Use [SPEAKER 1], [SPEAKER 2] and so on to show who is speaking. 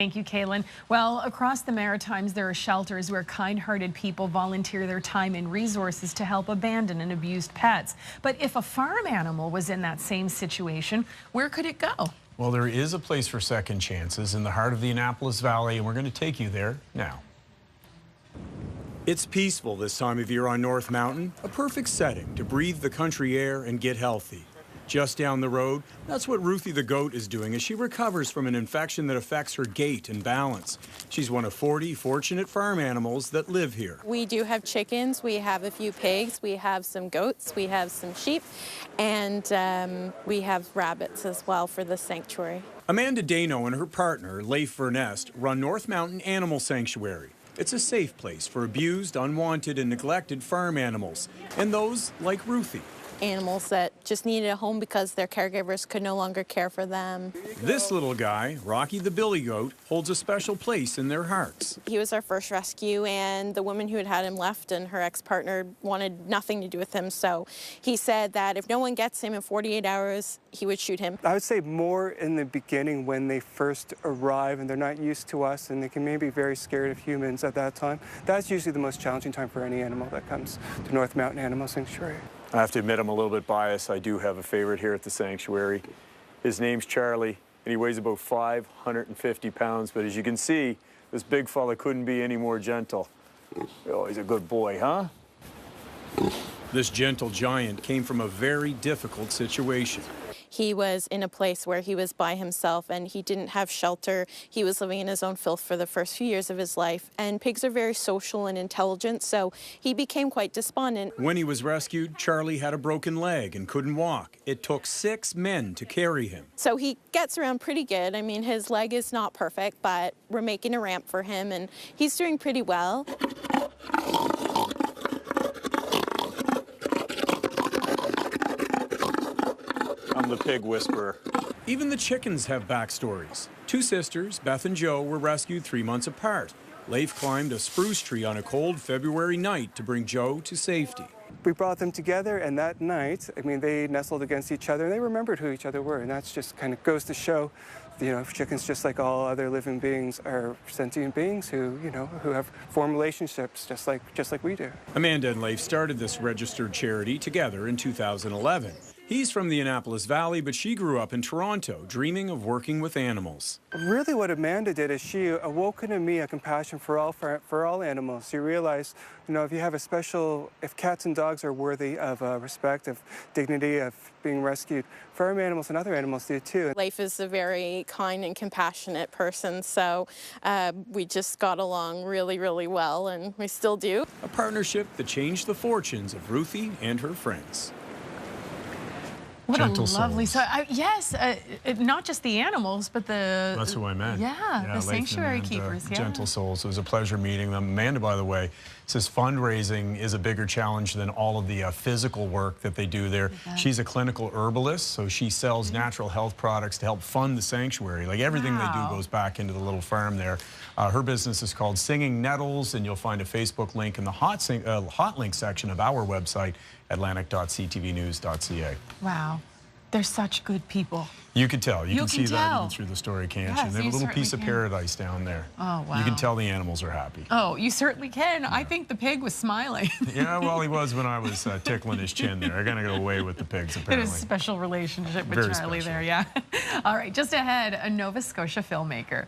[SPEAKER 1] Thank you, Kaylin. Well, across the Maritimes, there are shelters where kind-hearted people volunteer their time and resources to help abandoned and abused pets. But if a farm animal was in that same situation, where could it go?
[SPEAKER 2] Well, there is a place for second chances in the heart of the Annapolis Valley, and we're going to take you there now. It's peaceful this time of year on North Mountain, a perfect setting to breathe the country air and get healthy. Just down the road, that's what Ruthie the goat is doing as she recovers from an infection that affects her gait and balance. She's one of 40 fortunate farm animals that live here.
[SPEAKER 3] We do have chickens, we have a few pigs, we have some goats, we have some sheep, and we have rabbits as well for the sanctuary.
[SPEAKER 2] Amanda Dano and her partner, Leif Vernest, run North Mountain Animal Sanctuary. It's a safe place for abused, unwanted, and neglected farm animals, and those like Ruthie.
[SPEAKER 3] Animals that just needed a home because their caregivers could no longer care for them.
[SPEAKER 2] This little guy, Rocky the billy goat, holds a special place in their hearts.
[SPEAKER 3] He was our first rescue, and the woman who had him left and her ex-partner wanted nothing to do with him, so he said that if no one gets him in 48 hours, he would shoot him.
[SPEAKER 4] I would say more in the beginning when they first arrive and they're not used to us and they can maybe be very scared of humans at that time. That's usually the most challenging time for any animal that comes to North Mountain Animal Sanctuary.
[SPEAKER 5] I have to admit I'm a little bit biased. I do have a favorite here at the sanctuary. His name's Charlie, and he weighs about 550 pounds, but as you can see, this big fella couldn't be any more gentle. Oh, he's a good boy, huh?
[SPEAKER 2] This gentle giant came from a very difficult situation.
[SPEAKER 3] He was in a place where he was by himself and he didn't have shelter. He was living in his own filth for the first few years of his life. And pigs are very social and intelligent, so he became quite despondent.
[SPEAKER 2] When he was rescued, Charlie had a broken leg and couldn't walk. It took 6 men to carry him.
[SPEAKER 3] So he gets around pretty good. I mean, his leg is not perfect, but we're making a ramp for him and he's doing pretty well.
[SPEAKER 5] I'm the pig whisperer.
[SPEAKER 2] Even the chickens have backstories. 2 sisters, Beth and Jo, were rescued 3 months apart. Leif climbed a spruce tree on a cold February night to bring Jo to safety.
[SPEAKER 4] We brought them together, and that night, I mean, they nestled against each other and they remembered who each other were, and that's just kind of goes to show, you know, chickens, just like all other living beings, are sentient beings who, you know, who have formed relationships just like we do.
[SPEAKER 2] Amanda and Leif started this registered charity together in 2011. He's from the Annapolis Valley, but she grew up in Toronto, dreaming of working with animals.
[SPEAKER 4] Really what Amanda did is she awoken in me a compassion for all animals. She realized, you know, if cats and dogs are worthy of respect, of dignity, of being rescued, farm animals and other animals do too.
[SPEAKER 3] Leif is a very kind and compassionate person, so we just got along really, really well, and we still do.
[SPEAKER 2] A partnership that changed the fortunes of Ruthie and her friends.
[SPEAKER 1] What
[SPEAKER 2] Gentle
[SPEAKER 1] a lovely
[SPEAKER 2] souls.
[SPEAKER 1] yes, not just the animals, but the...
[SPEAKER 2] That's who I meant.
[SPEAKER 1] Yeah, the
[SPEAKER 2] Leif
[SPEAKER 1] sanctuary
[SPEAKER 2] and
[SPEAKER 1] keepers. Yeah.
[SPEAKER 2] Gentle souls. It was a pleasure meeting them. Amanda, by the way, says fundraising is a bigger challenge than all of the physical work that they do there. She's a clinical herbalist, so she sells natural health products to help fund the sanctuary. Like everything they do goes back into the little farm there. Her business is called Singing Nettles, and you'll find a Facebook link in the hot link section of our website, atlantic.ctvnews.ca.
[SPEAKER 1] Wow. They're such good people.
[SPEAKER 2] You can tell. You can see
[SPEAKER 1] tell.
[SPEAKER 2] that even through the story, can't you? They have a little piece of paradise down there.
[SPEAKER 1] Oh, wow.
[SPEAKER 2] You can tell the animals are happy.
[SPEAKER 1] Oh, you certainly can. Yeah. I think the pig was smiling.
[SPEAKER 2] Yeah, well, he was when I was tickling his chin there. I got to go away with the pigs, apparently.
[SPEAKER 1] It is a special relationship with
[SPEAKER 2] Very
[SPEAKER 1] Charlie
[SPEAKER 2] special.
[SPEAKER 1] there, yeah. All right, just ahead, a Nova Scotia filmmaker.